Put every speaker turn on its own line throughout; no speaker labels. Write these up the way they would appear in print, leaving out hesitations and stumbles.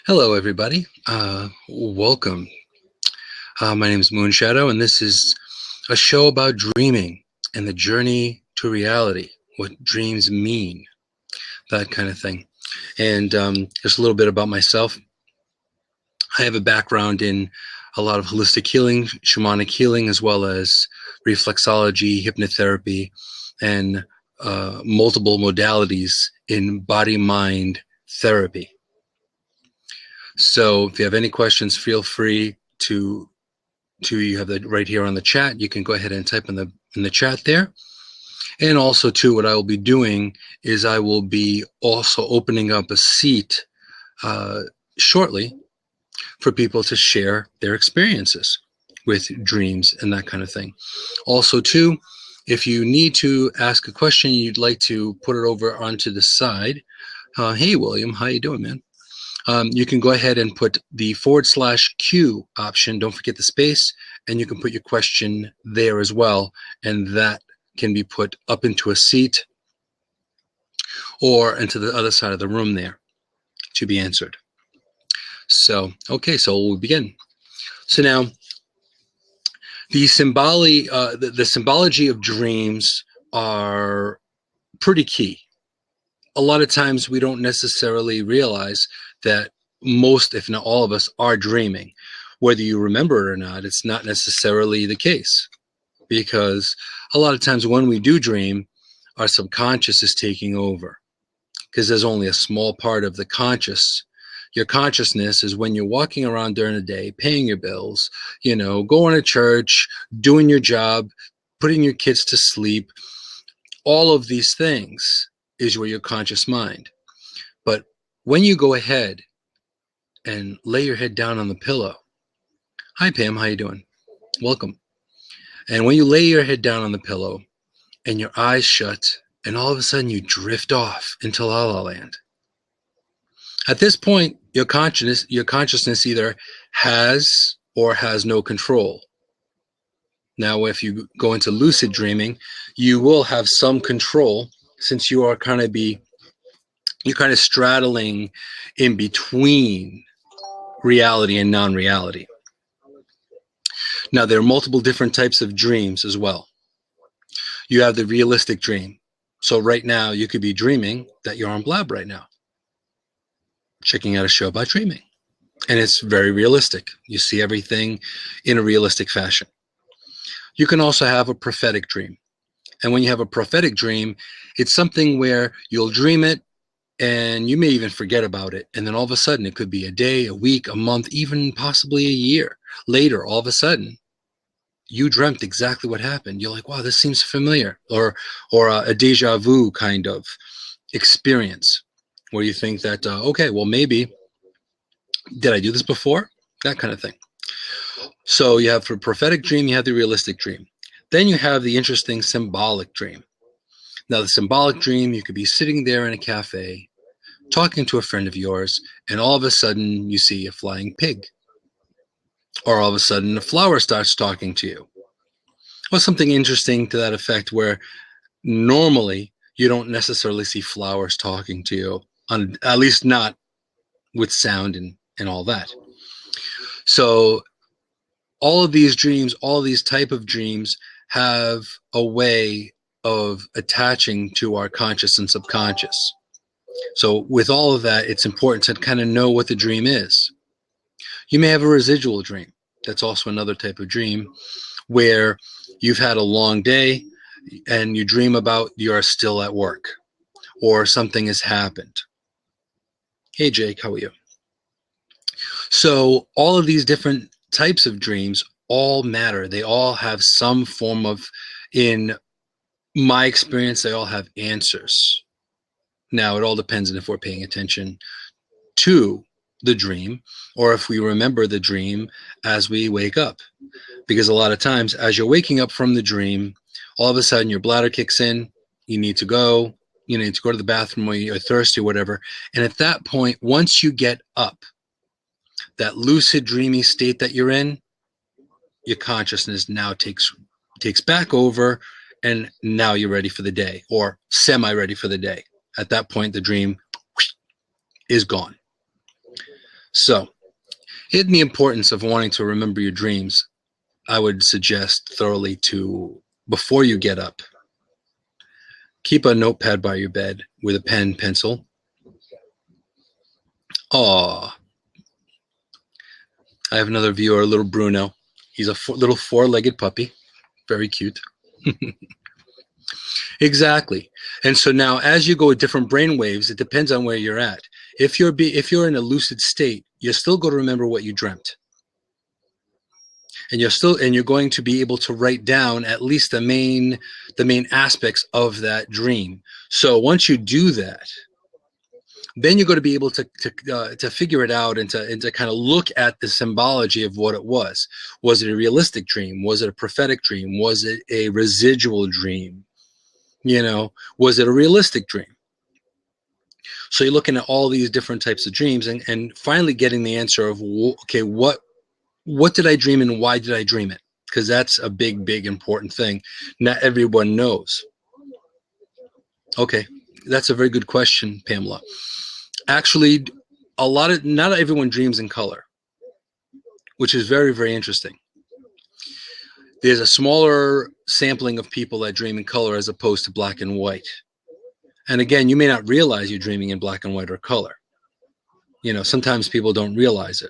Hello, everybody. Welcome. My name is Moonshadow, and this is a show about dreaming and the journey to reality, what dreams mean, that kind of thing. And just a little bit about myself. I have a background in a lot of holistic healing, shamanic healing, as well as reflexology, hypnotherapy, and multiple modalities in body-mind therapy. So if you have any questions, feel free to you have that right here on the chat. You can go ahead and type in the chat there. And also too, what I will be doing is I will be also opening up a seat shortly for people to share their experiences with dreams and that kind of thing. Also too, if you need to ask a question, you'd like to put it over onto the side. Hey William, how you doing, man? You can go ahead and put the /Q option. Don't forget the space, and you can put your question there as well, and that can be put up into a seat or into the other side of the room there to be answered. So, okay, so we'll begin. So now, the symbology of dreams are pretty key. A lot of times we don't necessarily realize that most, if not all of us, are dreaming. Whether you remember it or not, it's not necessarily the case. Because a lot of times when we do dream, our subconscious is taking over. Because there's only a small part of the conscious. Your consciousness is when you're walking around during the day, paying your bills, going to church, doing your job, putting your kids to sleep. All of these things is your conscious mind. But when you go ahead and lay your head down on the pillow, hi Pam, how you doing? Welcome. And when you lay your head down on the pillow and your eyes shut, and all of a sudden you drift off into La La Land. At this point, your consciousness either has or has no control. Now, if you go into lucid dreaming, you will have some control, since you are you're kind of straddling in between reality and non-reality. Now, there are multiple different types of dreams as well. You have the realistic dream. So right now, you could be dreaming that you're on Blab right now, checking out a show about dreaming. And it's very realistic. You see everything in a realistic fashion. You can also have a prophetic dream. And when you have a prophetic dream, it's something where you'll dream it and you may even forget about it. And then all of a sudden, it could be a day, a week, a month, even possibly a year later, all of a sudden, you dreamt exactly what happened. You're like, wow, this seems familiar. Or a deja vu kind of experience where you think that, okay, well, maybe, did I do this before? That kind of thing. So you have for prophetic dream, you have the realistic dream. Then you have the interesting symbolic dream. Now, the symbolic dream, you could be sitting there in a cafe, talking to a friend of yours, and all of a sudden you see a flying pig. Or all of a sudden a flower starts talking to you. Or something interesting to that effect, where normally you don't necessarily see flowers talking to you, at least not with sound and all that. So all of these dreams, all of these type of dreams have a way of attaching to our conscious and subconscious. So with all of that, it's important to kind of know what the dream is. You may have a residual dream. That's also another type of dream where you've had a long day and you dream about you're still at work or something has happened. Hey, Jake, how are you? So all of these different types of dreams all matter. They all have some form of, in my experience, they all have answers. Now, it all depends on if we're paying attention to the dream or if we remember the dream as we wake up. Because a lot of times, as you're waking up from the dream, all of a sudden your bladder kicks in, you need to go to the bathroom, or you're thirsty or whatever. And at that point, once you get up, that lucid dreamy state that you're in, your consciousness now takes back over, and now you're ready for the day, or semi-ready for the day. At that point, the dream is gone. So, in the importance of wanting to remember your dreams, I would suggest thoroughly to, before you get up, keep a notepad by your bed with a pen, pencil. Aw, I have another viewer, little Bruno. He's a little four-legged puppy. Very cute. Exactly. And so now as you go with different brain waves, it depends on where you're at. If you're in a lucid state, you're still going to remember what you dreamt. And you're going to be able to write down at least the main aspects of that dream. So once you do that, then you're going to be able to figure it out and to kind of look at the symbology of what it was. Was it a realistic dream? Was it a prophetic dream? Was it a residual dream? Was it a realistic dream? So you're looking at all these different types of dreams and finally getting the answer of, okay, what did I dream and why did I dream it? Because that's a big, big important thing. Not everyone knows. Okay, that's a very good question, Pamela. Actually, not everyone dreams in color, which is very, very interesting. There's a smaller sampling of people that dream in color as opposed to black and white. And again, you may not realize you're dreaming in black and white or color. Sometimes people don't realize it.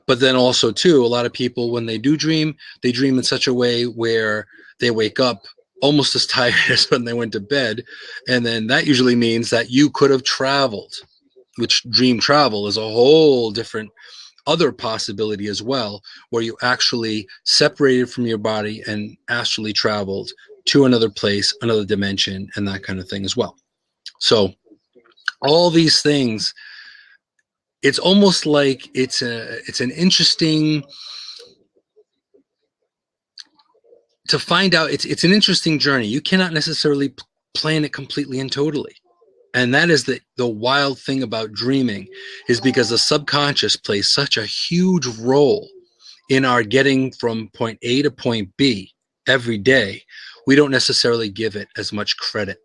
But then also, too, a lot of people, when they do dream, they dream in such a way where they wake up almost as tired as when they went to bed. And then that usually means that you could have traveled, which dream travel is a whole different other possibility as well, where you actually separated from your body and actually traveled to another place, another dimension, and that kind of thing as well. So all these things, it's almost like it's an interesting to find out. It's an interesting journey. You cannot necessarily plan it completely and totally. And that is the wild thing about dreaming, is because the subconscious plays such a huge role in our getting from point A to point B every day. We don't necessarily give it as much credit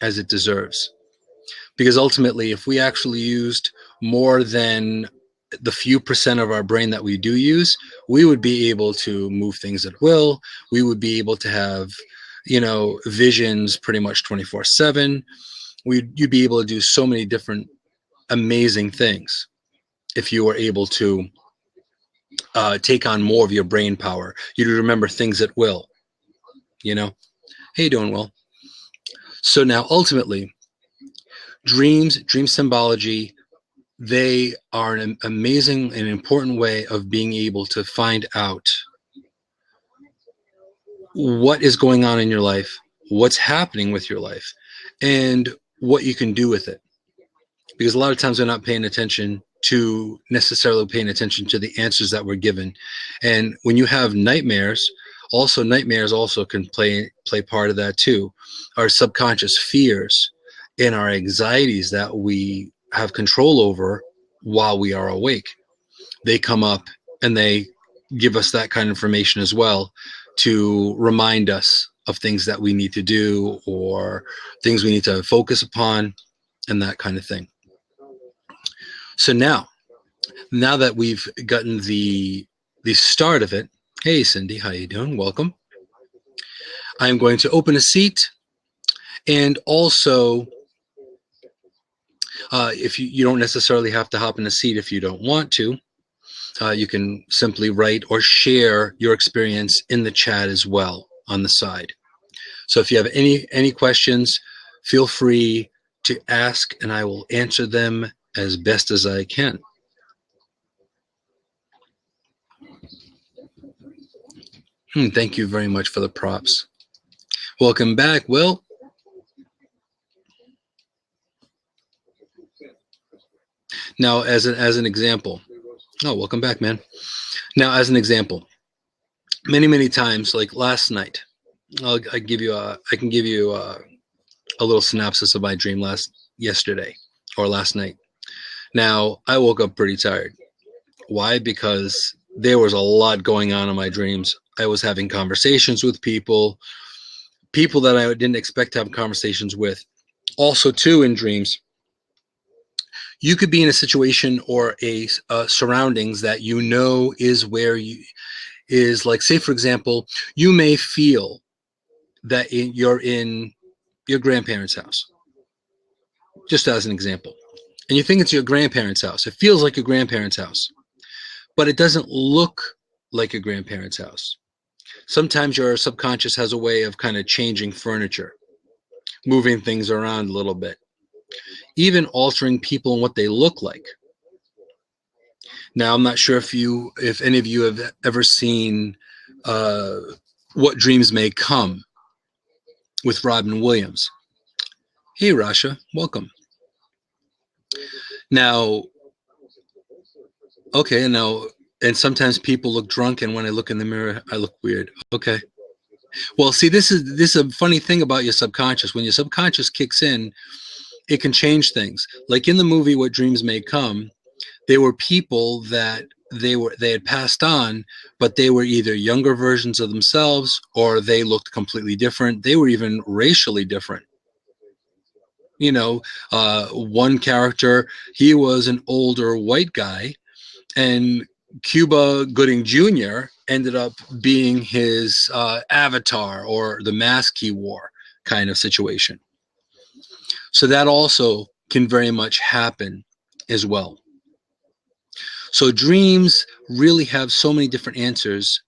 as it deserves. Because ultimately, if we actually used more than the few percent of our brain that we do use, we would be able to move things at will. We would be able to have, visions pretty much 24/7. You'd be able to do so many different amazing things if you were able to take on more of your brain power. You'd remember things at will. How you doing, Will? So now, ultimately, dream symbology, they are an amazing and important way of being able to find out what is going on in your life, what's happening with your life, and what you can do with it. Because a lot of times we're not necessarily paying attention to the answers that we're given. And when you have nightmares also can play part of that too. Our subconscious fears and our anxieties that we have control over while we are awake, they come up and they give us that kind of information as well, to remind us of things that we need to do or things we need to focus upon and that kind of thing. So now that we've gotten the start of it, hey Cindy, how you doing? Welcome. I'm going to open a seat, and also if you don't necessarily have to hop in a seat if you don't want to. You can simply write or share your experience in the chat as well on the side. So if you have any questions, feel free to ask, and I will answer them as best as I can. Thank you very much for the props. Welcome back, Will. Now, as an example, welcome back, man. Now, as an example, many times, like last night, I can give you a little synopsis of my dream yesterday or last night. Now, I woke up pretty tired. Why? Because there was a lot going on in my dreams. I was having conversations with people that I didn't expect to have conversations with. Also, too, in dreams, You could be in a situation or a surroundings that you know is where you is, like, say for example, you may feel that you're in your grandparents' house, just as an example, and you think it's your grandparents' house. It feels like your grandparents' house, but it doesn't look like your grandparents' house. Sometimes your subconscious has a way of kind of changing furniture, moving things around a little bit, even altering people and what they look like. Now, I'm not sure if any of you have ever seen What Dreams May Come with Robin Williams. Hey, Rasha, welcome. Now, okay, now, and sometimes people look drunk, and when I look in the mirror, I look weird. Okay. Well, see, this is a funny thing about your subconscious. When your subconscious kicks in, it can change things. Like in the movie What Dreams May Come, there were people that they had passed on, but they were either younger versions of themselves or they looked completely different. They were even racially different. You know, one character, he was an older white guy, and Cuba Gooding Jr. ended up being his avatar or the mask he wore kind of situation. So that also can very much happen as well. So dreams really have so many different answers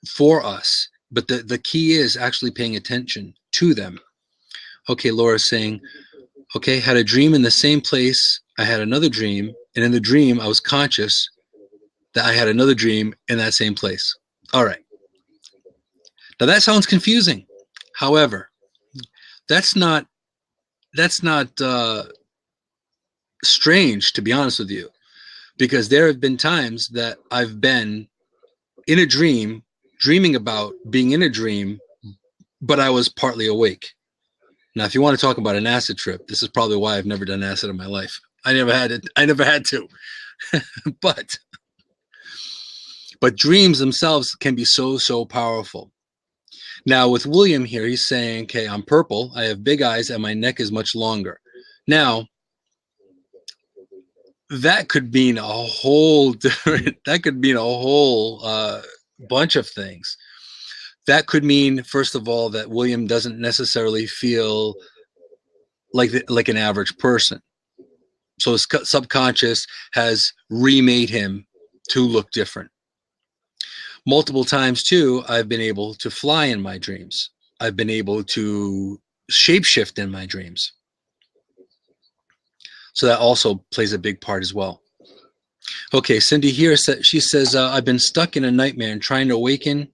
for us, but the key is actually paying attention to them. Okay, Laura's saying, okay, had a dream in the same place. I had another dream, and in the dream, I was conscious that I had another dream in that same place. All right. Now that sounds confusing. However, that's not strange, to be honest with you, because there have been times that I've been in a dream, dreaming about being in a dream, but I was partly awake. Now, if you want to talk about an acid trip, this is probably why I've never done acid in my life. I never had it. I never had to. But dreams themselves can be so powerful. Now, with William here, he's saying, okay, I'm purple, I have big eyes, and my neck is much longer. Now, that could mean a whole different, that could mean a whole bunch of things. That could mean, first of all, that William doesn't necessarily feel like an average person. So his subconscious has remade him to look different. Multiple times, too, I've been able to fly in my dreams. I've been able to shapeshift in my dreams. So that also plays a big part as well. Okay, Cindy here, she says, I've been stuck in a nightmare and trying to awaken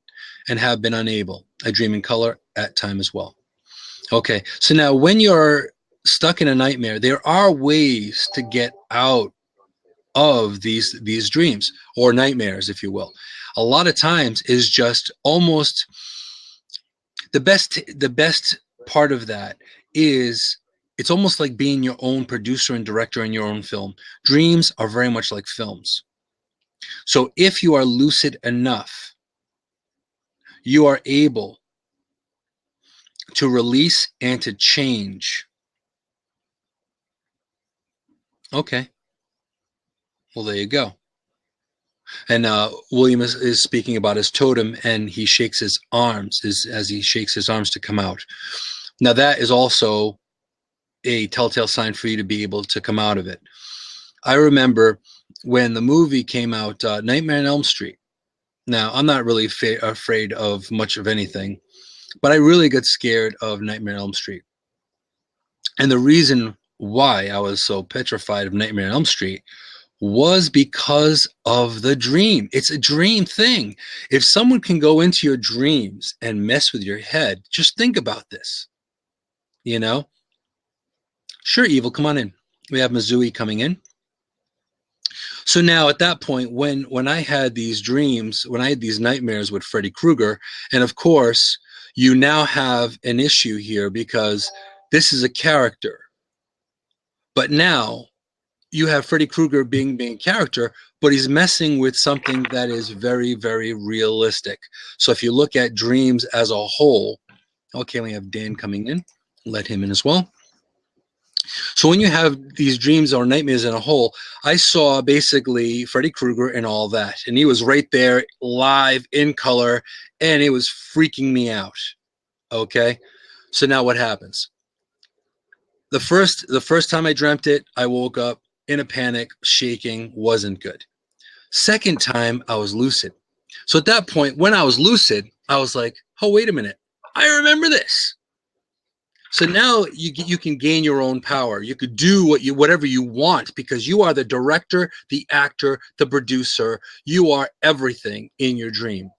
and have been unable. I dream in color at time as well. Okay, so now when you're stuck in a nightmare, there are ways to get out of these dreams or nightmares, if you will. A lot of times is just almost the best part of that is it's almost like being your own producer and director in your own film. Dreams are very much like films. So if you are lucid enough, you are able to release and to change. Okay. Well, there you go. And William is speaking about his totem, and he shakes his arms as he shakes his arms to come out. Now, that is also a telltale sign for you to be able to come out of it. I remember when the movie came out, Nightmare on Elm Street. Now, I'm not really afraid of much of anything, but I really got scared of Nightmare on Elm Street. And the reason why I was so petrified of Nightmare on Elm Street was because of the dream. It's a dream thing. If someone can go into your dreams and mess with your head, just think about this. You know? Sure, Evil, come on in. We have Mizui coming in. So now at that point, when I had these dreams, when I had these nightmares with Freddy Krueger, and of course, you now have an issue here because this is a character. But now you have Freddy Krueger being a character, but he's messing with something that is very, very realistic. So if you look at dreams as a whole, okay, we have Dan coming in. Let him in as well. So when you have these dreams or nightmares in a whole, I saw basically Freddy Krueger and all that. And he was right there live in color, and it was freaking me out. Okay. So now what happens? The first time I dreamt it, I woke up in a panic, shaking, wasn't good. Second time, I was lucid. So at that point, when I was lucid, I was like, oh, wait a minute. I remember this. So now you can gain your own power. You could do whatever you want because you are the director, the actor, the producer. You are everything in your dream.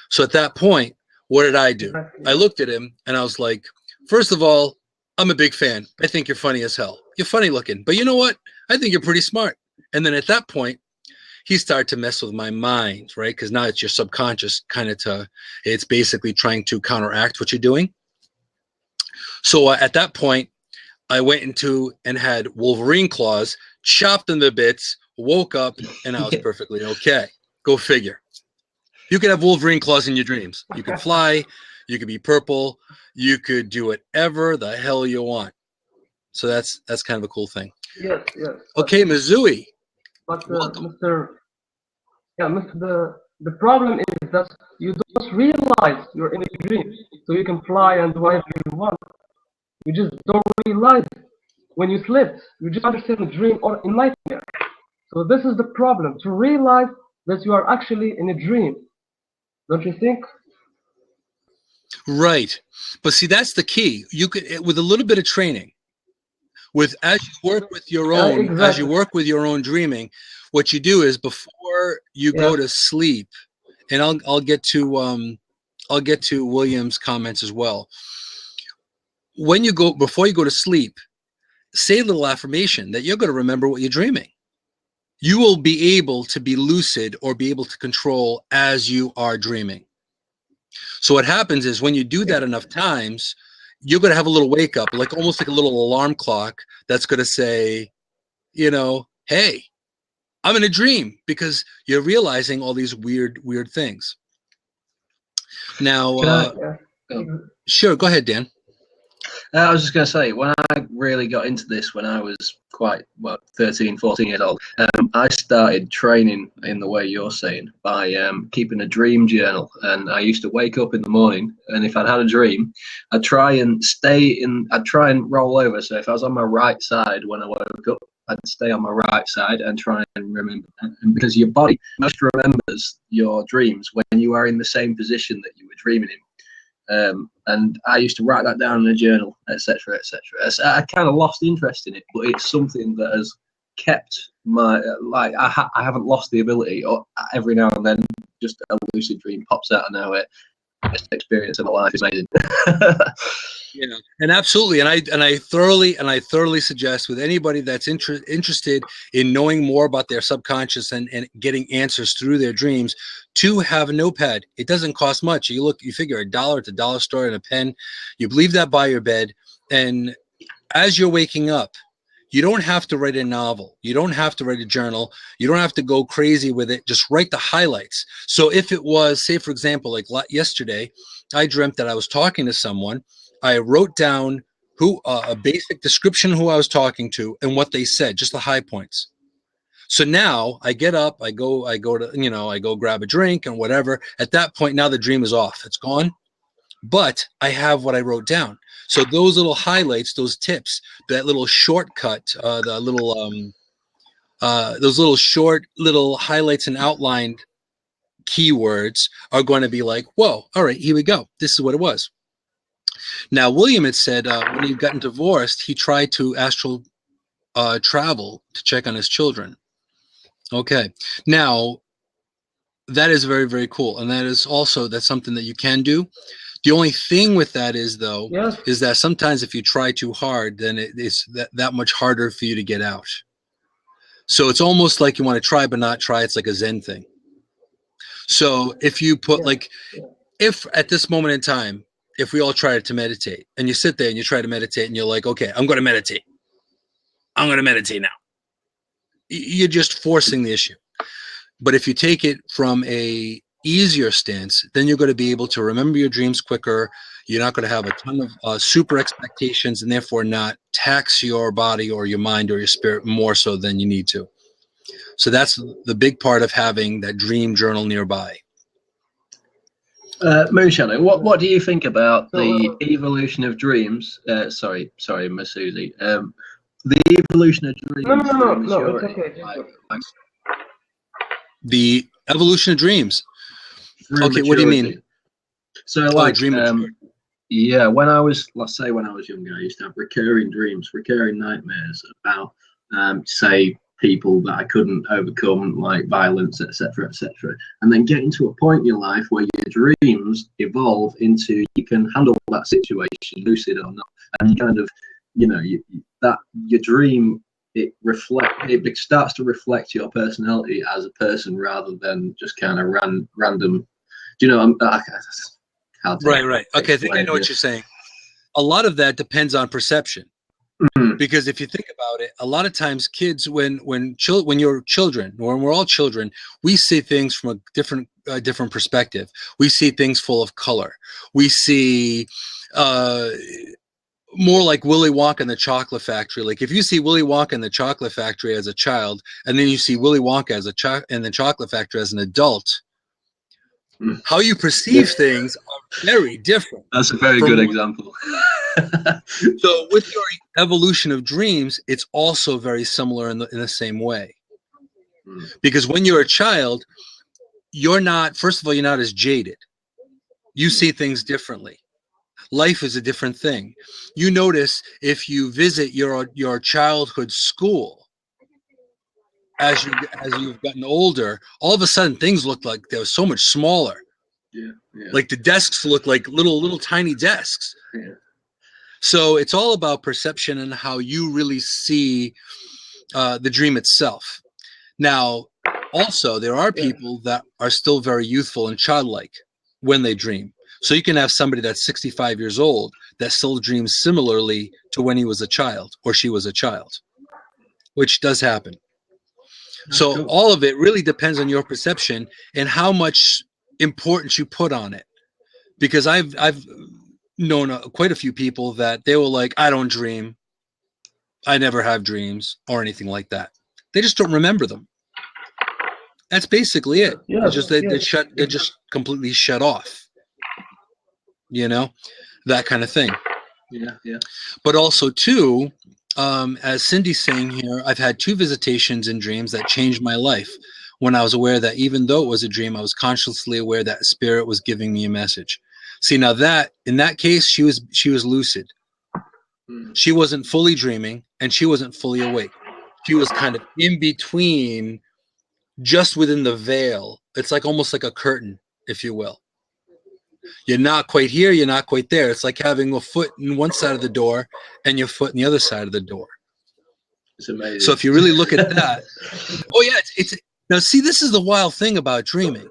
So at that point, what did I do? I looked at him and I was like, first of all, I'm a big fan. I think you're funny as hell. You're funny looking, but you know what? I think you're pretty smart. And then at that point, he started to mess with my mind, right? Because now it's your subconscious it's basically trying to counteract what you're doing. So at that point, I went into and had Wolverine claws, chopped them to bits, woke up, and I was perfectly okay. Go figure. You could have Wolverine claws in your dreams. You could fly. You could be purple. You could do whatever the hell you want. So that's kind of a cool thing.
Yes.
Okay, Mizui.
But the problem is that you don't realize you're in a dream, so you can fly and do whatever you want. You just don't realize it. When you slept, you just understand the dream or a nightmare. So this is the problem, to realize that you are actually in a dream. Don't you think?
Right. But see, that's the key. You could, with a little bit of training, as you work with your own,
exactly.
As you work with your own dreaming, what you do is before you go to sleep, and I'll get to William's comments as well. Before you go to sleep, say a little affirmation that you're going to remember what you're dreaming. You will be able to be lucid or be able to control as you are dreaming. So what happens is when you do that enough times, you're going to have a little wake up, like almost like a little alarm clock that's going to say, hey, I'm in a dream, because you're realizing all these weird things. Now, sure, go ahead, Dan.
I was just going to say, when I really got into this when I was quite, 13, 14 years old, I started training in the way you're saying by keeping a dream journal. And I used to wake up in the morning, and if I'd had a dream, I'd try and roll over. So if I was on my right side when I woke up, I'd stay on my right side and try and remember that. And because your body most remembers your dreams when you are in the same position that you were dreaming in. And I used to write that down in a journal, etc., etc. I kind of lost interest in it, but it's something that has kept my I haven't lost the ability. Or every now and then, just a lucid dream pops out of nowhere. Best experience of my life is amazing.
Yeah, and absolutely, and I thoroughly suggest with anybody that's interested in knowing more about their subconscious and getting answers through their dreams, to have a notepad. It doesn't cost much. You figure $1 at the dollar store and a pen. You leave that by your bed, and as you're waking up, you don't have to write a novel. You don't have to write a journal. You don't have to go crazy with it. Just write the highlights. So if it was, say, for example, like yesterday, I dreamt that I was talking to someone. I wrote down a basic description of who I was talking to and what they said, just the high points. So now I get up, I go grab a drink and whatever. At that point, now the dream is off. It's gone. But I have what I wrote down. So those little highlights, those tips, that little shortcut, those little short little highlights and outlined keywords are going to be like, whoa, all right, here we go. This is what it was. Now, William had said when he'd gotten divorced, he tried to astral travel to check on his children. Okay. Now, that is very, very cool. And that's something that you can do. The only thing with that is, though, is that sometimes if you try too hard, then it's that much harder for you to get out. So it's almost like you want to try but not try. It's like a Zen thing. So if you put if at this moment in time, if we all try to meditate and you sit there and you try to meditate and you're like, okay, I'm going to meditate. I'm going to meditate now. You're just forcing the issue. But if you take it from a easier stance, then you're going to be able to remember your dreams quicker. You're not going to have a ton of super expectations, and therefore not tax your body or your mind or your spirit more so than you need to. So that's the big part of having that dream journal nearby.
Moonshadow, what do you think about the evolution of dreams? Sorry, Miss Susie. The evolution of dreams.
No, it's okay.
The evolution of dreams. Okay, what do you mean?
So, like,
dream maturity.
yeah, let's say when I was younger, I used to have recurring dreams, recurring nightmares about, say, people that I couldn't overcome, like violence, etc., etc. And then getting to a point in your life where your dreams evolve into you can handle that situation, lucid or not, and you kind of, that your dream it starts to reflect your personality as a person rather than just kind of random. Do you know?
Right. Okay, I think I know what you're saying. A lot of that depends on perception. Because if you think about it, a lot of times kids, when you're children, or when we're all children, we see things from a different perspective. We see things full of color. We see more like Willy Wonka and the Chocolate Factory. Like if you see Willy Wonka and the Chocolate Factory as a child, and then you see Willy Wonka in the Chocolate Factory as an adult, how you perceive things are very different.
That's a very good example.
So with your evolution of dreams, it's also very similar in the same way. Because when you're a child, first of all, you're not as jaded. You see things differently. Life is a different thing. You notice if you visit your childhood school, as you've gotten older, all of a sudden things look like they're so much smaller.
Yeah.
Like the desks look like little tiny desks.
Yeah.
So it's all about perception and how you really see the dream itself. Now, also, there are people that are still very youthful and childlike when they dream. So you can have somebody that's 65 years old that still dreams similarly to when he was a child or she was a child, which does happen. So cool. All of it really depends on your perception and how much importance you put on it. Because I've known quite a few people that they were like, I don't dream. I never have dreams or anything like that. They just don't remember them. That's basically it. Yeah, it's just they're just completely shut off. That kind of thing.
Yeah.
But also too, as Cindy's saying here, I've had 2 visitations in dreams that changed my life. When I was aware that even though it was a dream, I was consciously aware that spirit was giving me a message. See, now that in that case, she was lucid. She wasn't fully dreaming and she wasn't fully awake. She was kind of in between, just within the veil. It's like almost like a curtain, if you will. You're not quite here, you're not quite there. It's like having a foot in one side of the door and your foot in the other side of the door.
It's amazing.
So if you really look at that, it's now see, this is the wild thing about dreaming.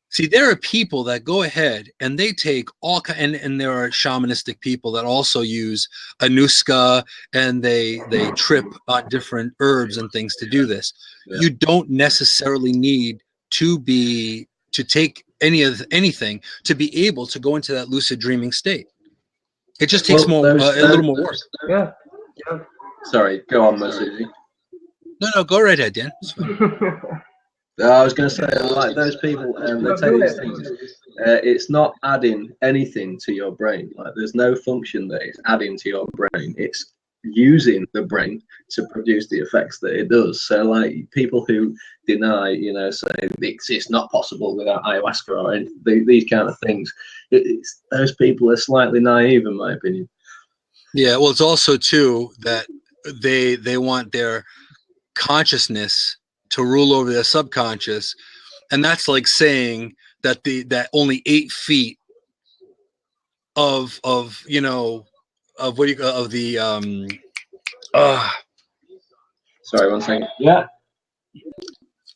See, there are people that go ahead and they take and there are shamanistic people that also use anuska and they trip on different herbs and things to do this. Yeah. You don't necessarily need to take anything to be able to go into that lucid dreaming state. It just takes a little more work.
Yeah.
Sorry, go on, Susie.
No, go right ahead, Dan.
I was going to say, like those people, they take these things. It's not adding anything to your brain. Like there's no function that it's adding to your brain. It's using the brain to produce the effects that it does. So, like people who deny, say it's not possible without ayahuasca or these kind of things. Those people are slightly naive, in my opinion.
Yeah, well, it's also too that they want their consciousness to rule over their subconscious, and that's like saying that that only 8 feet of
sorry, one second. Yeah.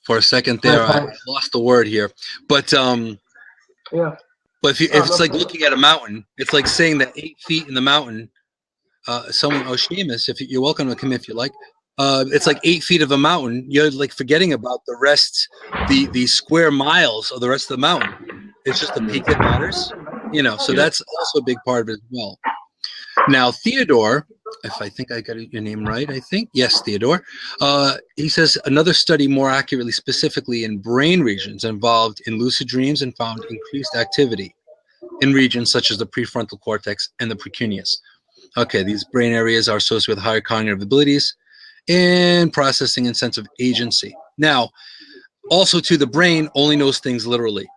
For a second there, I lost the word here, but
yeah.
But if it's like looking at a mountain, it's like saying that 8 feet in the mountain. Seamus, if you're welcome to come if you like. it's like 8 feet of a mountain. You're like forgetting about the rest, the square miles of the rest of the mountain. It's just the peak that matters, you know. So that's also a big part of it as well. Now, Theodore, if I think I got your name right, I think yes, Theodore. He says another study more accurately, specifically in brain regions involved in lucid dreams, and found increased activity in regions such as the prefrontal cortex and the precuneus. Okay, these brain areas are associated with higher cognitive abilities and processing and sense of agency. Now, also too, the brain only knows things literally.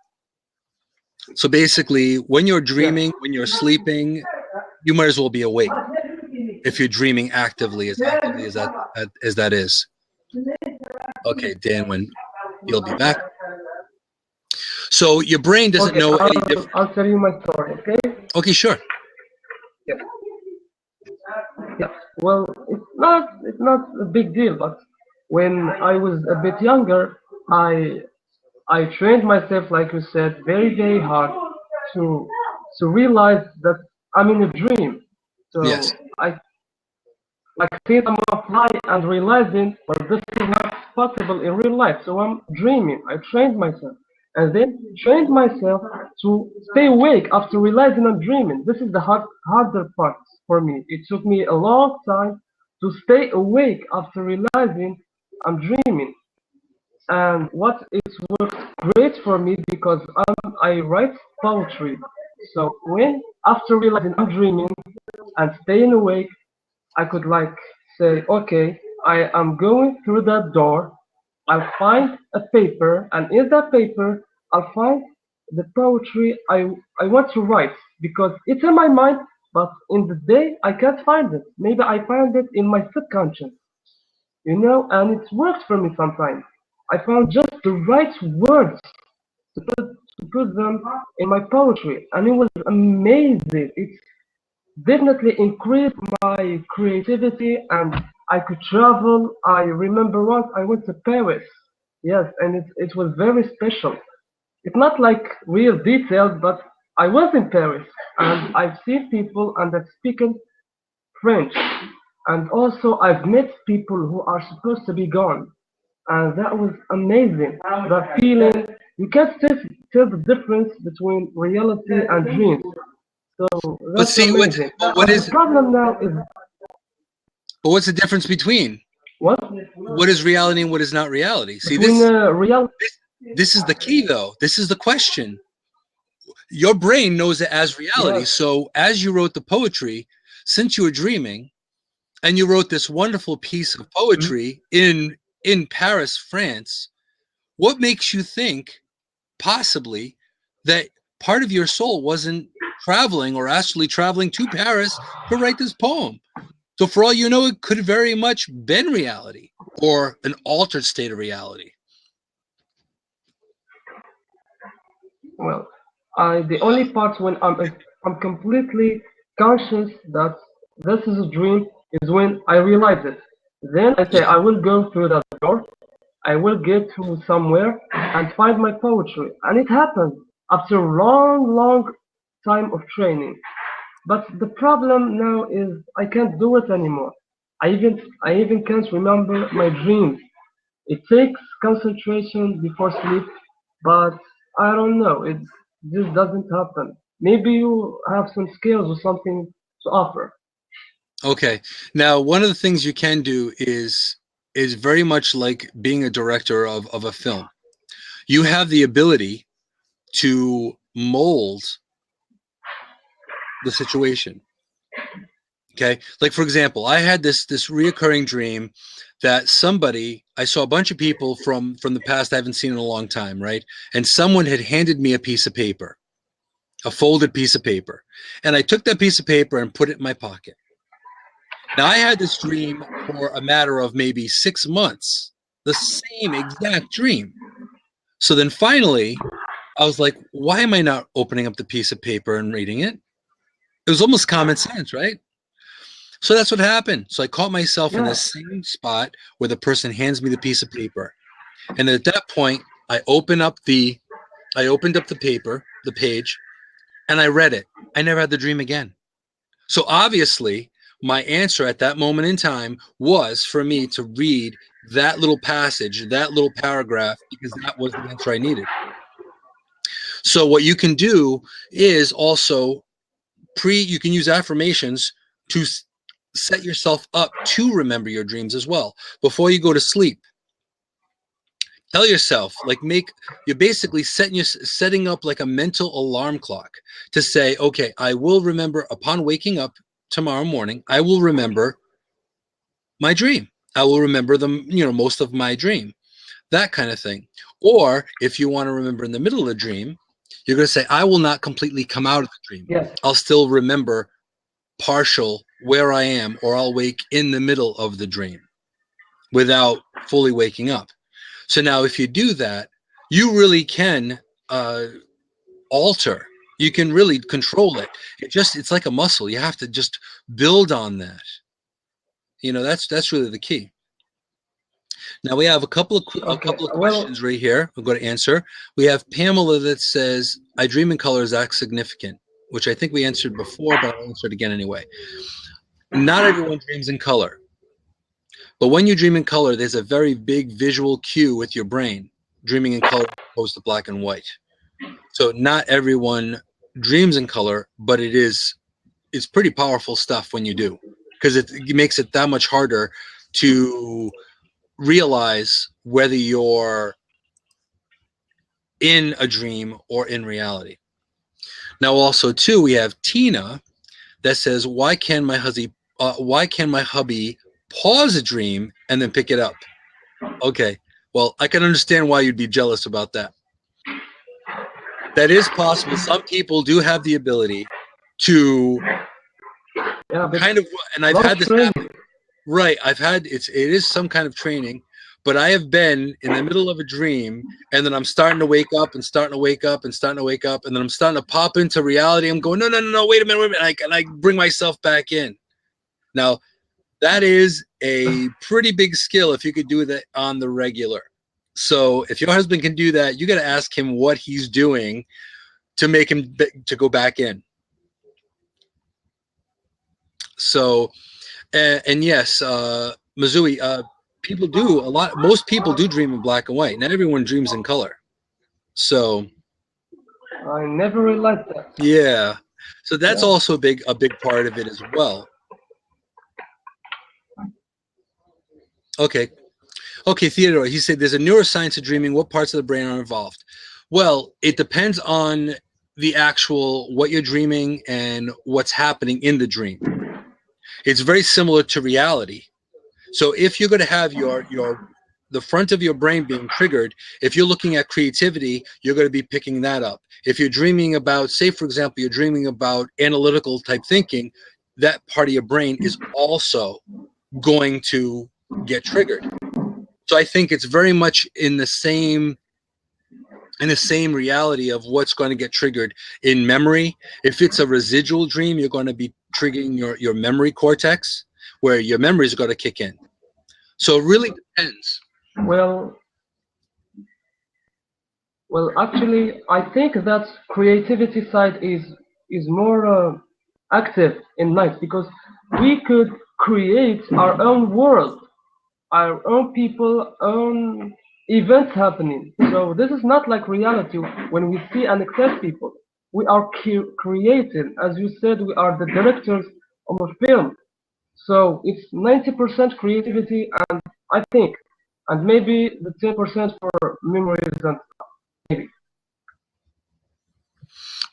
So basically, when you're dreaming, when you're sleeping, you might as well be awake if you're dreaming actively as that is. Okay, Dan, when you'll be back. So your brain doesn't know any different.
I'll tell you my story, okay?
Okay, sure.
Yeah. Yeah. Well, it's not a big deal, but when I was a bit younger, I trained myself, like you said, very, very hard to realize that I'm in a dream. So
Yes.
since I'm applying and realizing, well, this is not possible in real life. So I'm dreaming. I trained myself, and then trained myself to stay awake after realizing I'm dreaming. This is the harder part for me. It took me a long time to stay awake after realizing I'm dreaming. And what it works great for me because I write poetry. So when after realizing I'm dreaming and staying awake, I could like say, okay, I am going through that door. I'll find a paper, and in that paper, I'll find the poetry I want to write because it's in my mind, but in the day I can't find it. Maybe I find it in my subconscious, and it works for me sometimes. I found just the right words to put them in my poetry, and it was amazing. It definitely increased my creativity, and I could travel. I remember once I went to Paris. Yes, and it was very special. It's not like real details, but I was in Paris, and I've seen people and I've spoken French, and also I've met people who are supposed to be gone, and that was amazing. That feeling, you can't tell the difference between reality and dreams. So
But
that's
see,
amazing.
what
But
is?
the problem now is
But what's the difference between
what?
what is reality and what is not reality? See,
Between reality.
this is the key, though. This is the question. Your brain knows it as reality.
Yes.
So as you wrote the poetry, since you were dreaming, and you wrote this wonderful piece of poetry in Paris, France, what makes you think possibly that part of your soul wasn't traveling or actually traveling to Paris to write this poem? So for all you know, it could have very much been reality or an altered state of reality.
Well, the only part when I'm completely conscious that this is a dream is when I realize it. Then I say
Yeah.
I will go through that door. I will get to somewhere and find my poetry, and it happens after a long, long time of training. But the problem now is I can't do it anymore. I even can't remember my dreams. It takes concentration before sleep, but I don't know. It just doesn't happen. Maybe you have some skills or something to offer.
Okay. Now, one of the things you can do is very much like being a director of a film. You have the ability to mold the situation. Okay. Like, for example, I had this reoccurring dream that I saw a bunch of people from the past I haven't seen in a long time, right? And someone had handed me a piece of paper, a folded piece of paper. And I took that piece of paper and put it in my pocket. Now, I had this dream for a matter of maybe 6 months, the same exact dream. So then finally, I was like, why am I not opening up the piece of paper and reading it? It was almost common sense, right? So that's what happened. So I caught myself in the
Yeah.
same spot where the person hands me the piece of paper. And at that point, I opened up the paper, the page, and I read it. I never had the dream again. So obviously, my answer at that moment in time was for me to read that little passage, that little paragraph, because that was the answer I needed. So what you can do is also you can use affirmations to set yourself up to remember your dreams as well. Before you go to sleep, tell yourself, like, you're basically setting up like a mental alarm clock to say, okay, I will remember upon waking up tomorrow morning, I will remember my dream. I will remember most of my dream, that kind of thing. Or if you want to remember in the middle of the dream, you're going to say, I will not completely come out of the dream.
Yes.
I'll still remember partial where I am, or I'll wake in the middle of the dream without fully waking up. So now if you do that, you really can alter. You can really control it. It's like a muscle. You have to just build on that. That's really the key. Now we have a couple of questions right here. We're going to answer. We have Pamela that says, I dream in color, is that significant? Which I think we answered before, but I'll answer it again anyway. Not everyone dreams in color. But when you dream in color, there's a very big visual cue with your brain, dreaming in color as opposed to black and white. So not everyone dreams in color, but it's pretty powerful stuff when you do, because it makes it that much harder to realize whether you're in a dream or in reality. Now also too, we have Tina that says, why can my hubby pause a dream and then pick it up? Okay, well, I can understand why you'd be jealous about that. That is possible. Some people do have the ability to kind of, and I've had this happen. Right, it is some kind of training, but I have been in the middle of a dream, and then I'm starting to wake up and starting to wake up and starting to wake up, and then I'm starting to pop into reality. I'm going, no, wait a minute, and I bring myself back in. Now, that is a pretty big skill if you could do that on the regular. So if your husband can do that, you got to ask him what he's doing to make him to go back in. So, and yes, Mazui, most people do dream in black and white. Not everyone dreams in color. So
I never realized that.
Yeah. So that's also a big part of it as well. Okay, Theodore, he said there's a neuroscience of dreaming. What parts of the brain are involved? Well, it depends on the actual, what you're dreaming and what's happening in the dream. It's very similar to reality. So if you're going to have the front of your brain being triggered, if you're looking at creativity, you're going to be picking that up. If you're dreaming about, say, for example, you're dreaming about analytical type thinking, that part of your brain is also going to get triggered. So I think it's very much in the same reality of what's going to get triggered in memory. If it's a residual dream, you're going to be triggering your memory cortex, where your memories are going to kick in. So it really depends.
Well, actually, I think that creativity side is more active in night, because we could create our own world, our own people, own events happening. So this is not like reality when we see and accept people. We are creating, as you said, we are the directors of a film. So it's 90% creativity, and I think, and maybe the 10% for memories and stuff, maybe.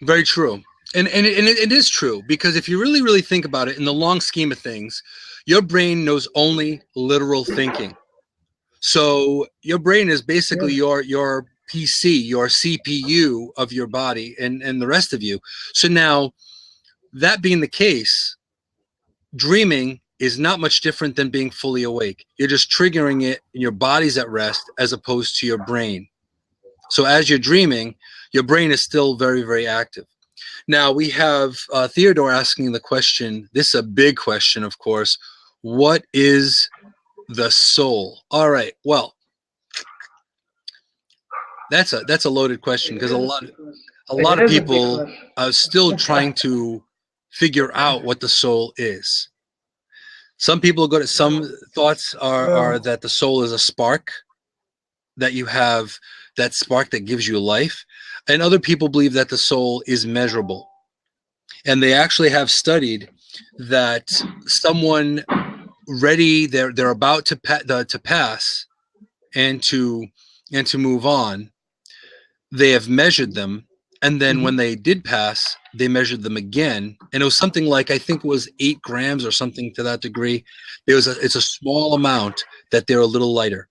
Very true. And it is true, because if you really, really think about it, in the long scheme of things, your brain knows only literal thinking. So your brain is basically your PC, your CPU of your body and the rest of you. So now, that being the case, dreaming is not much different than being fully awake. You're just triggering it, and your body's at rest as opposed to your brain. So as you're dreaming, your brain is still very, very active. Now we have Theodore asking the question. This is a big question, of course. What is the soul? All right. Well, that's a loaded question, because a lot of people are still trying to figure out what the soul is. Some people go to some thoughts are
Yeah.
that the soul is a spark, that you have that spark that gives you life, and other people believe that the soul is measurable. And they actually have studied that someone ready, they're about to pass and to move on, they have measured them, and then when they did pass, they measured them again, and it was something like, I think it was 8 grams or something to that degree. It's a small amount that they're a little lighter.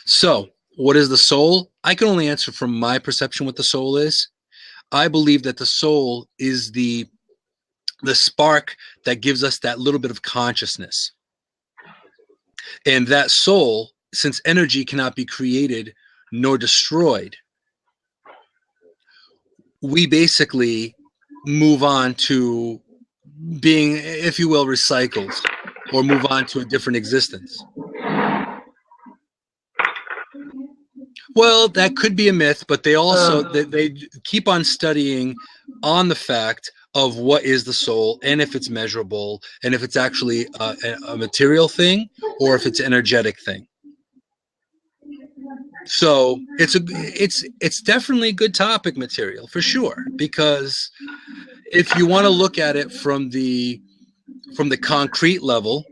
So what is the soul? I can only answer from my perception what the soul is. I believe that the soul is the spark that gives us that little bit of consciousness. And that soul, since energy cannot be created nor destroyed, we basically move on to being, if you will, recycled, or move on to a different existence. Well, that could be a myth, but they also they keep on studying on the fact of what is the soul, and if it's measurable, and if it's actually a material thing, or if it's an energetic thing. So it's definitely a good topic material for sure, because if you want to look at it from the concrete level,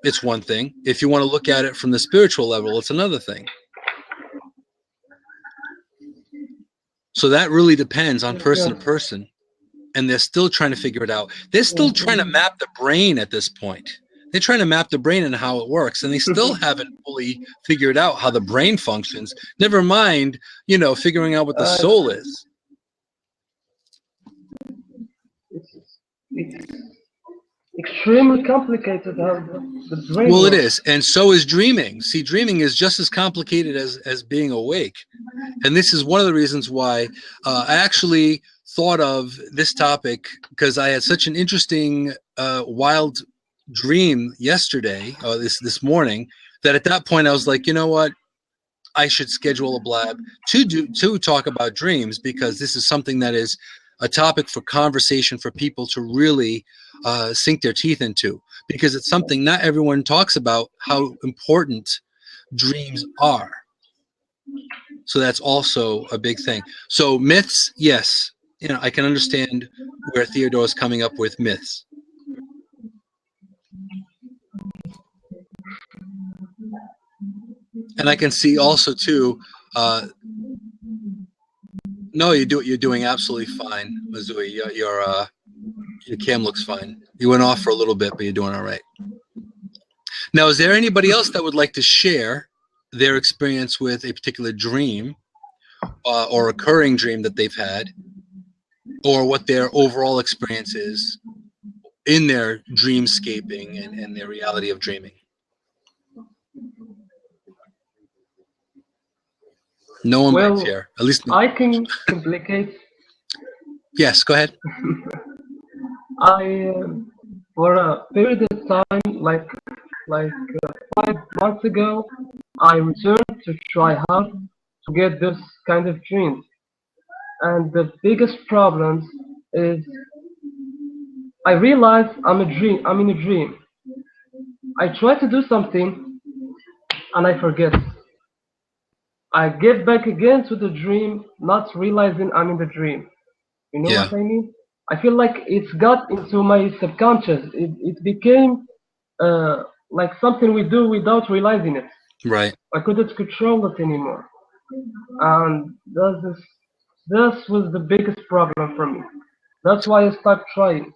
it's one thing. If you want to look at it from the spiritual level, it's another thing. So that really depends on person to person, and they're still trying to figure it out. They're still trying to map the brain at this point. They're trying to map the brain and how it works, and they still haven't fully figured out how the brain functions. Never mind, figuring out what the soul is.
It's extremely complicated how the brain
Well,
works.
it is, and so is dreaming. See, dreaming is just as complicated as being awake, and this is one of the reasons why I actually thought of this topic, because I had such an interesting, wild dream yesterday, this morning, that at that point I was like, you know what? I should schedule a blab to talk about dreams, because this is something that is a topic for conversation for people to really sink their teeth into, because it's something not everyone talks about, how important dreams are. So that's also a big thing. So myths, yes, I can understand where Theodore is coming up with myths. And I can see also too, no, you're doing absolutely fine, Mazui. Your cam looks fine. You went off for a little bit, but you're doing all right. Now, is there anybody else that would like to share their experience with a particular dream or recurring dream that they've had, or what their overall experience is in their dreamscaping and their reality of dreaming? No one back here. At least
I can complicate.
Yes, go ahead.
For a period of time, like 5 months ago, I returned to try hard to get this kind of dreams. And the biggest problem is I realize I'm in a dream. I try to do something and I forget. I get back again to the dream, not realizing I'm in the dream. You know what I mean? I feel like it's got into my subconscious. It became like something we do without realizing it.
Right.
I couldn't control it anymore. And this was the biggest problem for me. That's why I started trying.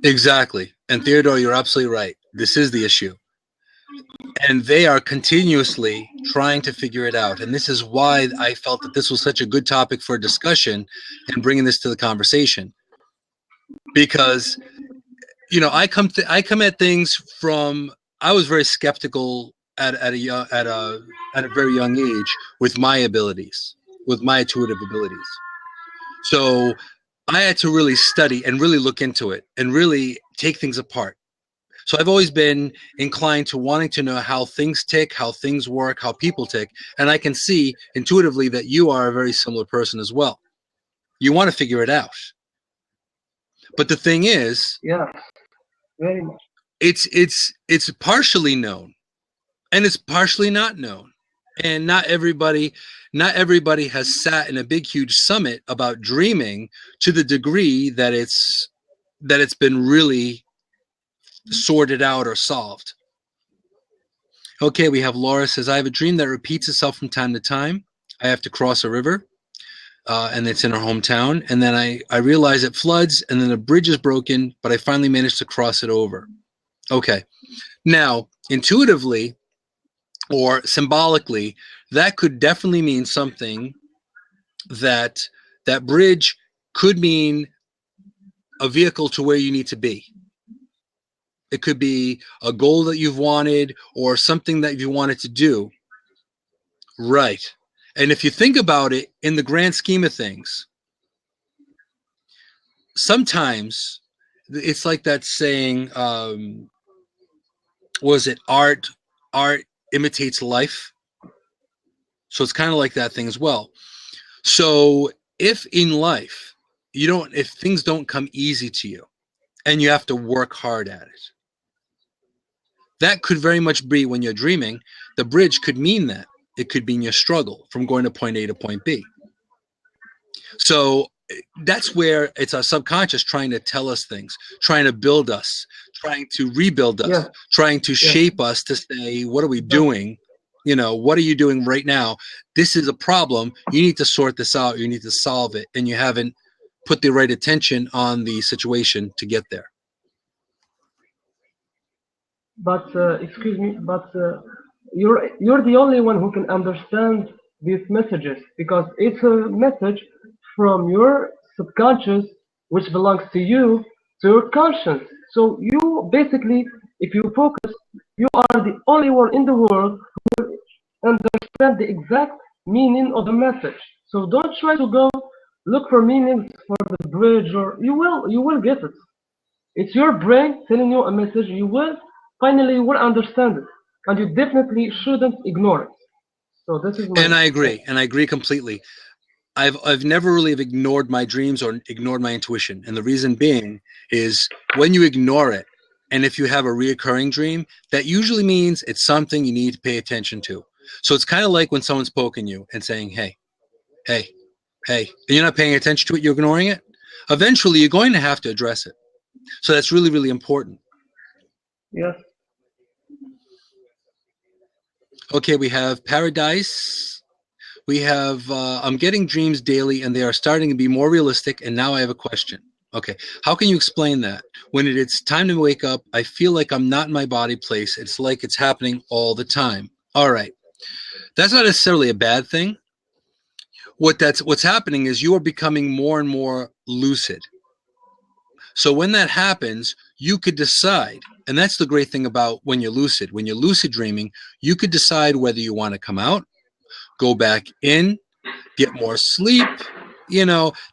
Exactly. And Theodore, you're absolutely right. This is the issue. And they are continuously trying to figure it out. And this is why I felt that this was such a good topic for discussion and bringing this to the conversation. Because, I come at things from, I was very skeptical at a very young age with my abilities, with my intuitive abilities. So I had to really study and really look into it and really take things apart. So I've always been inclined to wanting to know how things tick, how things work, how people tick. And I can see intuitively that you are a very similar person as well. You want to figure it out. But the thing is,
Yes, very much.
it's partially known, and it's partially not known. And not everybody has sat in a big huge summit about dreaming to the degree that it's been really sorted out or solved. Okay, we have Laura says, I have a dream that repeats itself from time to time. I have to cross a river, and it's in our hometown. And then I realize it floods, and then the bridge is broken, but I finally managed to cross it over. Okay. Now, intuitively or symbolically, that could definitely mean something, that that bridge could mean a vehicle to where you need to be. It could be a goal that you've wanted or something that you wanted to do. Right. And if you think about it in the grand scheme of things, sometimes it's like that saying, was it art imitates life? So it's kind of like that thing as well. So if in life if things don't come easy to you and you have to work hard at it, that could very much be when you're dreaming. The bridge could mean that. It could mean your struggle from going to point A to point B. So that's where it's our subconscious trying to tell us things, trying to build us, trying to rebuild us, trying to shape us to say, what are we doing? What are you doing right now? This is a problem. You need to sort this out. You need to solve it. And you haven't put the right attention on the situation to get there.
But excuse me, but you're the only one who can understand these messages, because it's a message from your subconscious, which belongs to you, to your conscience. So you basically, if you focus, you are the only one in the world who understand the exact meaning of the message. So don't try to go look for meanings for the bridge, or you will get it. It's your brain telling you a message. You will understand it, and you definitely shouldn't ignore it. So this is my.
And I agree completely. I've never really ignored my dreams or ignored my intuition, and the reason being is when you ignore it, and if you have a reoccurring dream, that usually means it's something you need to pay attention to. So it's kind of like when someone's poking you and saying, hey, and you're not paying attention to it, you're ignoring it. Eventually, you're going to have to address it. So that's really, really important.
Yes.
Okay, we have Paradise. We have, I'm getting dreams daily and they are starting to be more realistic, and now I have a question. Okay, how can you explain that? When it's time to wake up, I feel like I'm not in my body place. It's like it's happening all the time. All right, that's not necessarily a bad thing. What's happening is you are becoming more and more lucid. So when that happens, you could decide, and that's the great thing about when you're lucid. When you're lucid dreaming, you could decide whether you want to come out, go back in, get more sleep.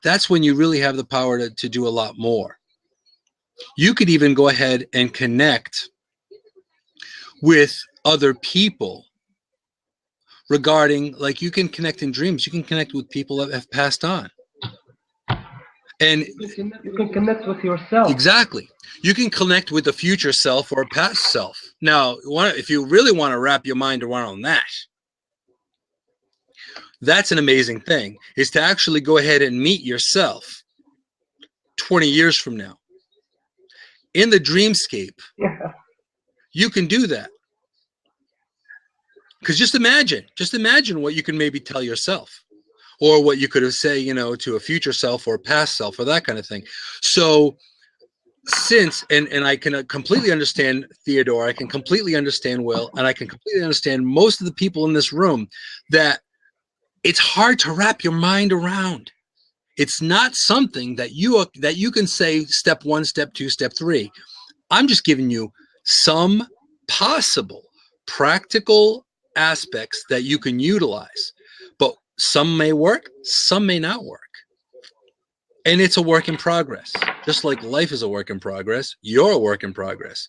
That's when you really have the power to do a lot more. You could even go ahead and connect with other people regarding, like, you can connect in dreams. You can connect with people that have passed on. And
you can connect with yourself.
Exactly. You can connect with a future self or a past self. Now, if you really want to wrap your mind around that, that's an amazing thing, is to actually go ahead and meet yourself 20 years from now. In the dreamscape, you can do that. Because just imagine what you can maybe tell yourself, or what you could have say, to a future self or a past self, or that kind of thing. So and I can completely understand Theodore, I can completely understand Will, and I can completely understand most of the people in this room, that it's hard to wrap your mind around. It's not something that you can say step 1, step 2, step 3. I'm just giving you some possible practical aspects that you can utilize, but some may work, some may not work. And it's a work in progress. Just like life is a work in progress, you're a work in progress.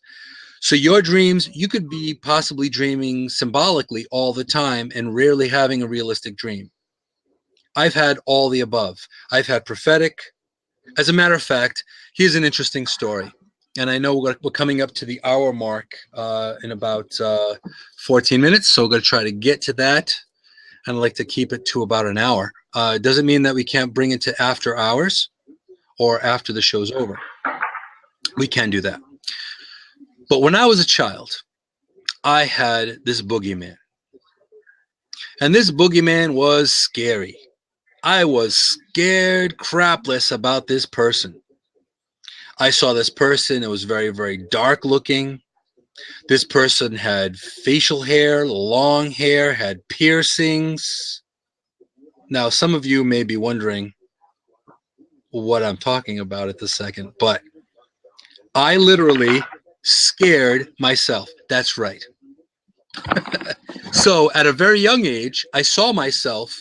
So your dreams, you could be possibly dreaming symbolically all the time and rarely having a realistic dream. I've had all the above. I've had prophetic. As a matter of fact, here's an interesting story. And I know we're coming up to the hour mark in about 14 minutes, so we're going to try to get to that. And I'd like to keep it to about an hour. It doesn't mean that we can't bring it to after hours or after the show's over. We can do that. But when I was a child, I had this boogeyman. And this boogeyman was scary. I was scared crapless about this person. I saw this person. It was very, very dark looking. This person had facial hair, long hair, had piercings. Now, some of you may be wondering what I'm talking about at the second, but I literally scared myself. That's right. So at a very young age, I saw myself.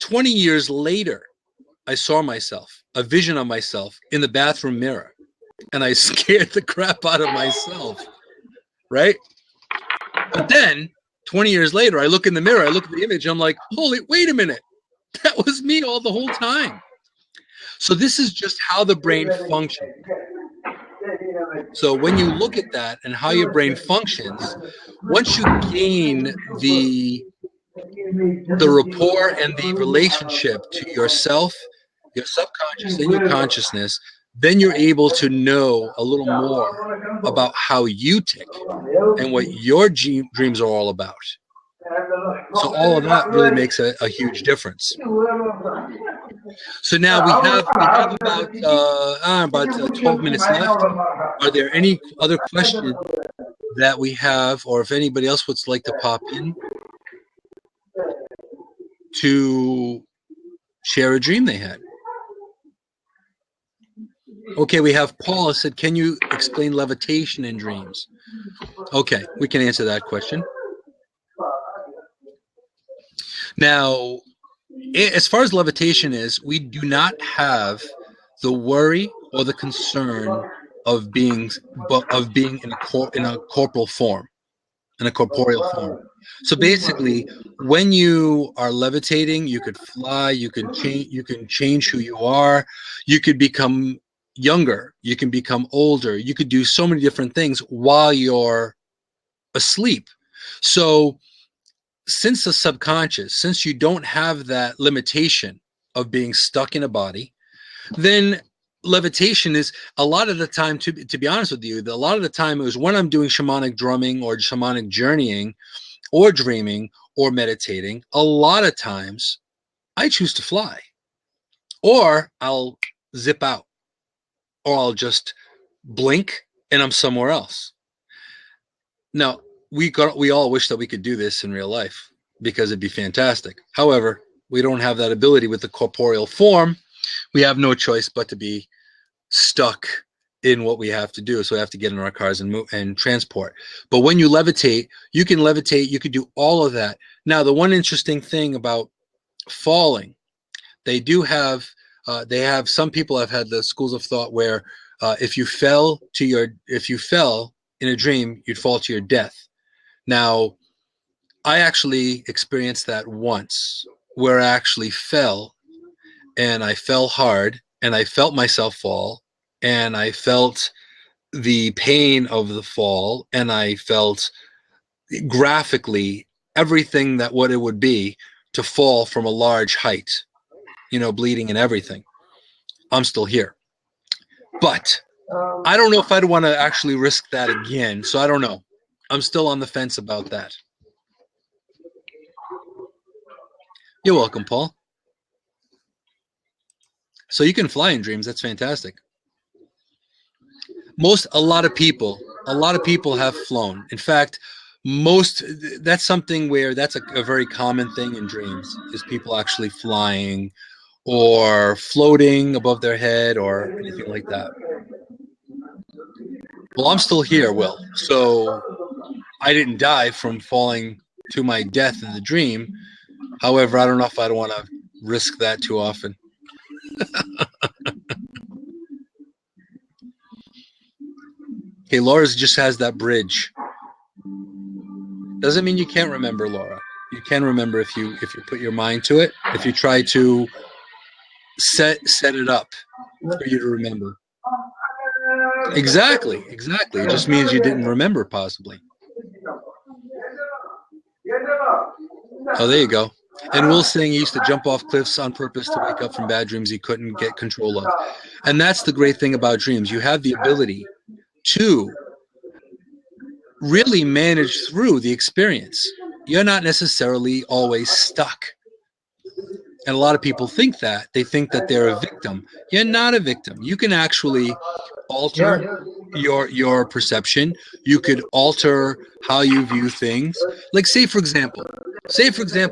20 years later, I saw myself, a vision of myself in the bathroom mirror, and I scared the crap out of myself, right? But then 20 years later, I look in the mirror, I look at the image, I'm like, holy, wait a minute. That was me all the whole time. So this is just how the brain functions. So when you look at that and how your brain functions, once you gain the rapport and the relationship to yourself, your subconscious and your consciousness, then you're able to know a little more about how you tick and what your dreams are all about. So all of that really makes a huge difference. So now we have about 12 minutes left. Are there any other questions that we have, or if anybody else would like to pop in to share a dream they had? Okay, we have Paul said, can you explain levitation in dreams? Okay, we can answer that question. Now, as far as levitation is, we do not have the worry or the concern of being in a corporal form, in a corporeal form. So basically, when you are levitating, you could fly, you can change who you are, you could become younger, you can become older, you could do so many different things while you're asleep. So since the subconscious, since you don't have that limitation of being stuck in a body, then levitation is a lot of the time, to be honest with you, a lot of the time it was when I'm doing shamanic drumming or shamanic journeying or dreaming or meditating, a lot of times I choose to fly, or I'll zip out, or I'll just blink and I'm somewhere else. Now, we all wish that we could do this in real life because it'd be fantastic. However, we don't have that ability with the corporeal form. We have no choice but to be stuck in what we have to do. So we have to get in our cars and move and transport. But when you levitate, you can do all of that. Now, the one interesting thing about falling, they have some people have had the schools of thought where if you fell in a dream, you'd fall to your death. Now, I actually experienced that once, where I actually fell, and I fell hard, and I felt myself fall, and I felt the pain of the fall, and I felt graphically everything that what it would be to fall from a large height, bleeding and everything. I'm still here. But I don't know if I'd want to actually risk that again, so I don't know. I'm still on the fence about that. You're welcome, Paul. So you can fly in dreams. That's fantastic. A lot of people have flown. In fact, that's something where that's a very common thing in dreams, is people actually flying or floating above their head or anything like that. Well, I'm still here, Will. So I didn't die from falling to my death in the dream. However, I don't know if I'd want to risk that too often. Okay, Laura just has that bridge. Doesn't mean you can't remember, Laura. You can remember if you put your mind to it. If you try to set it up for you to remember. Exactly. It just means you didn't remember, possibly. Oh, there you go. And Will's saying he used to jump off cliffs on purpose to wake up from bad dreams he couldn't get control of. And that's the great thing about dreams. You have the ability to really manage through the experience. You're not necessarily always stuck. And a lot of people think that. They think that they're a victim. You're not a victim. You can actually alter your perception. You could alter how you view things. Like say for example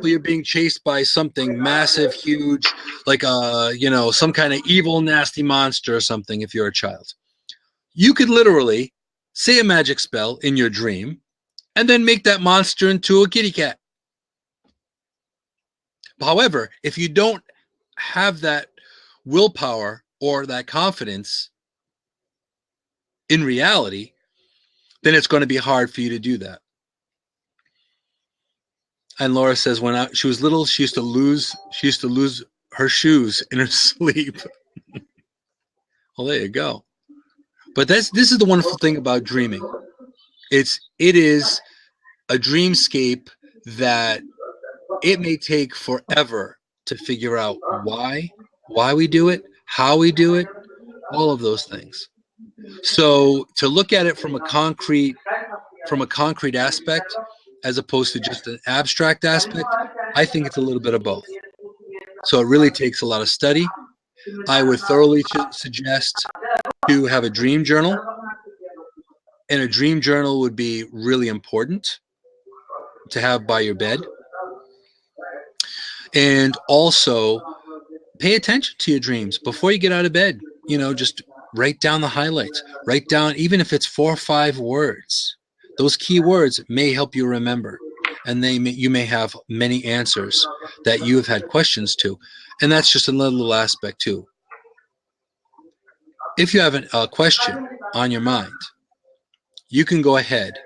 you're being chased by something massive, huge, like some kind of evil, nasty monster or something if you're a child. You could literally say a magic spell in your dream and then make that monster into a kitty cat. However, if you don't have that willpower or that confidence in reality, then it's going to be hard for you to do that. And Laura says when she was little, she used to lose her shoes in her sleep. Well, there you go. But this is the wonderful thing about dreaming. It is a dreamscape that it may take forever to figure out why we do it, how we do it, all of those things. So to look at it from a concrete aspect as opposed to just an abstract aspect, I think it's a little bit of both. So it really takes a lot of study. I would thoroughly suggest to have a dream journal, and a dream journal would be really important to have by your bed. And also pay attention to your dreams before you get out of bed. Just write down the highlights. Write down, even if it's 4 or 5 words. Those key words may help you remember, and you may have many answers that you have had questions to. And that's just another little aspect too. If you have a question on your mind, you can go ahead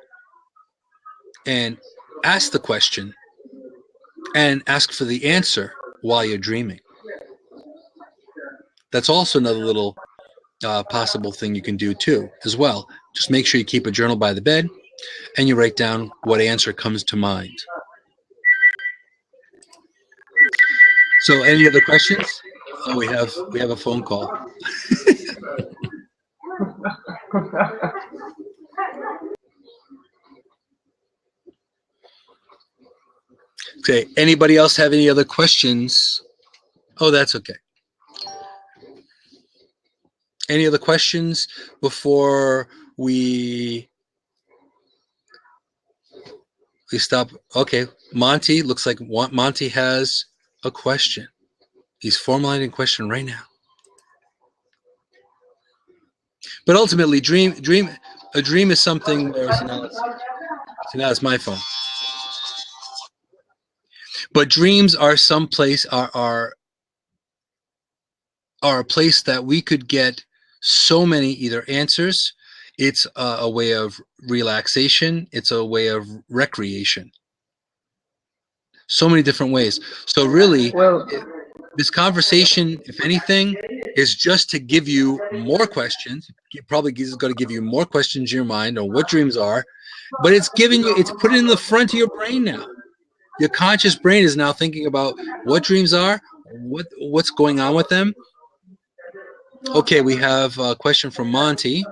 and ask the question and ask for the answer while you're dreaming. That's also another little possible thing you can do too as well. Just make sure you keep a journal by the bed and you write down what answer comes to mind. So any other questions? Oh, we have a phone call. Okay, anybody else have any other questions? Oh, that's okay. Any other questions before we stop? Okay, Monty, looks like Monty has a question. He's formulating a question right now. But ultimately, a dream is something where now it's my phone. But dreams are someplace are a place that we could get so many either answers. It's a way of relaxation. It's a way of recreation. So many different ways. So really, this conversation, if anything, is just to give you more questions. It probably is going to give you more questions in your mind on what dreams are, but it's put it in the front of your brain now. Your conscious brain is now thinking about what dreams are, what's going on with them. Okay, we have a question from Monty.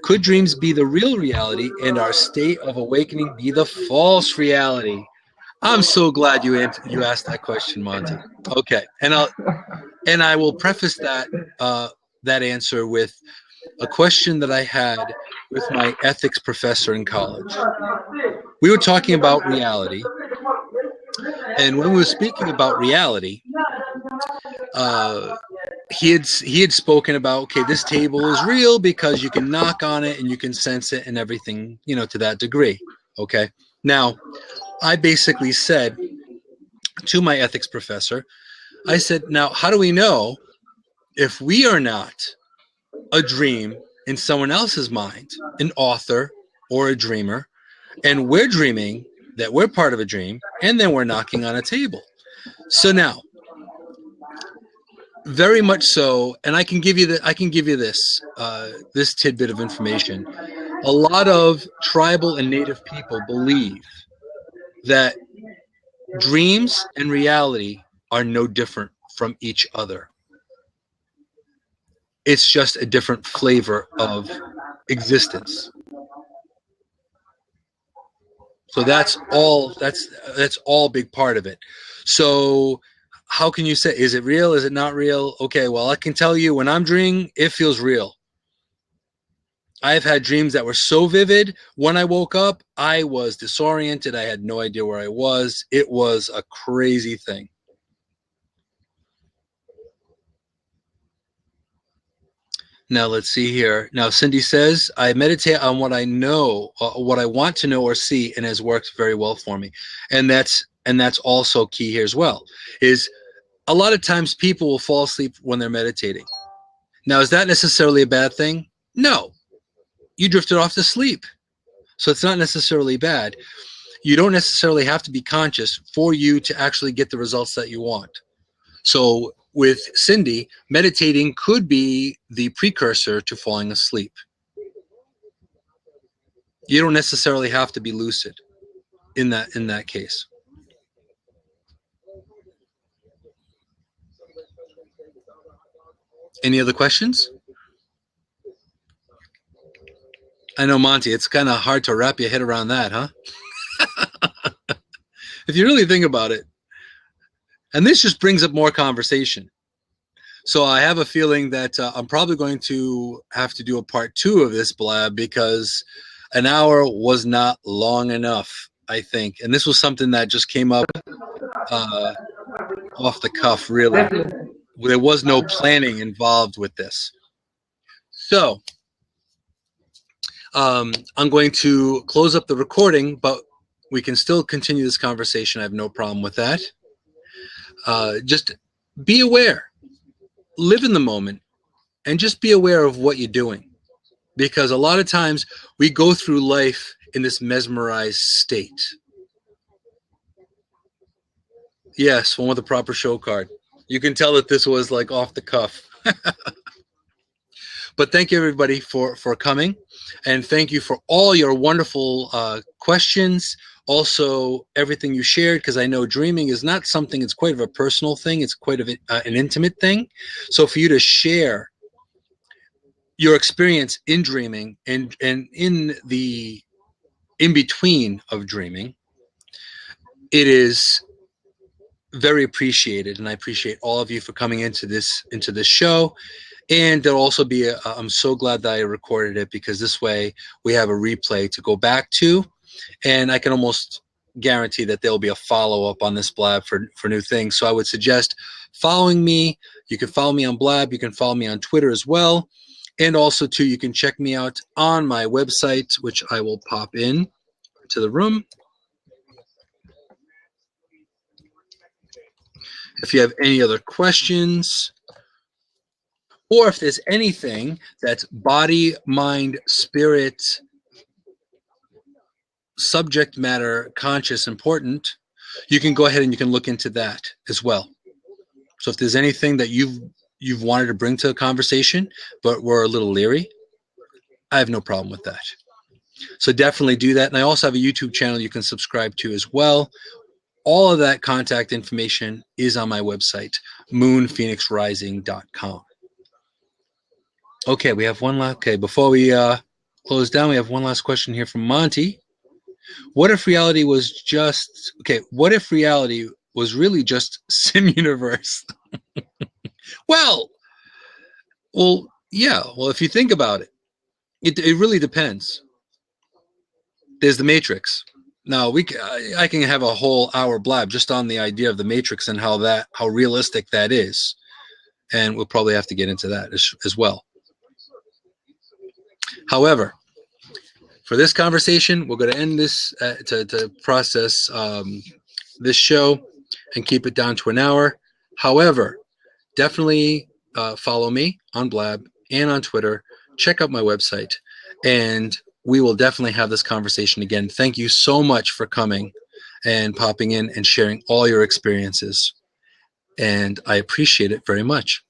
Could dreams be the real reality and our state of awakening be the false reality? I'm so glad you asked that question, Monty. Okay, and I will preface that answer with a question that I had with my ethics professor in college. We were talking about reality, and when we were speaking about reality, he had spoken about, okay, this table is real because you can knock on it and you can sense it and everything, to that degree. Okay, now I basically said to my ethics professor, I said, now how do we know if we are not a dream in someone else's mind, an author or a dreamer, and we're dreaming that we're part of a dream, and then we're knocking on a table. So now, very much so, and I can give you this this tidbit of information. A lot of tribal and native people believe that dreams and reality are no different from each other. It's just a different flavor of existence. So that's all a big part of it. So how can you say, is it real? Is it not real? Okay, well, I can tell you when I'm dreaming, it feels real. I've had dreams that were so vivid. When I woke up, I was disoriented. I had no idea where I was. It was a crazy thing. Now, let's see here. Now, Cindy says, I meditate on what I know, what I want to know or see, and has worked very well for me. And that's also key here as well, is a lot of times people will fall asleep when they're meditating. Now, is that necessarily a bad thing? No. You drifted off to sleep. So it's not necessarily bad. You don't necessarily have to be conscious for you to actually get the results that you want. So with Cindy, meditating could be the precursor to falling asleep. You don't necessarily have to be lucid in that case. Any other questions? I know, Monty, it's kind of hard to wrap your head around that, huh? If you really think about it. And this just brings up more conversation. So I have a feeling that I'm probably going to have to do a part 2 of this blab, because an hour was not long enough, I think. And this was something that just came up off the cuff, really. There was no planning involved with this. So I'm going to close up the recording, but we can still continue this conversation. I have no problem with that. Just be aware. Live in the moment and just be aware of what you're doing. Because a lot of times we go through life in this mesmerized state. Yes, one with a proper show card. You can tell that this was like off the cuff. But thank you, everybody, for coming. And thank you for all your wonderful questions. Also, everything you shared, because I know dreaming is not something, it's quite of a personal thing. It's quite of an intimate thing. So for you to share your experience in dreaming and in the in-between of dreaming, it is very appreciated. And I appreciate all of you for coming into this show. And there'll also be I'm so glad that I recorded it, because this way we have a replay to go back to. And I can almost guarantee that there'll be a follow-up on this blab for new things. So I would suggest following me. You can follow me on Blab. You can follow me on Twitter as well. And also, too, you can check me out on my website, which I will pop in to the room. If you have any other questions, or if there's anything that's body, mind, spirit, subject matter, conscious, important, you can go ahead and you can look into that as well. So if there's anything that you've wanted to bring to a conversation, but we're a little leery, I have no problem with that. So definitely do that. And I also have a YouTube channel you can subscribe to as well. All of that contact information is on my website, moonphoenixrising.com. Okay, we have one last. Okay, before we close down, we have one last question here from Monty. What if reality was just what if reality was really just sim universe? Well, yeah. Well, if you think about it, it really depends. There's the Matrix. Now I can have a whole hour blab just on the idea of the Matrix and how realistic that is, and we'll probably have to get into that as well. However, for this conversation, we're going to end this to process this show and keep it down to an hour. However, definitely follow me on Blab and on Twitter. Check out my website, and we will definitely have this conversation again. Thank you so much for coming. and popping in and sharing all your experiences. And I appreciate it very much.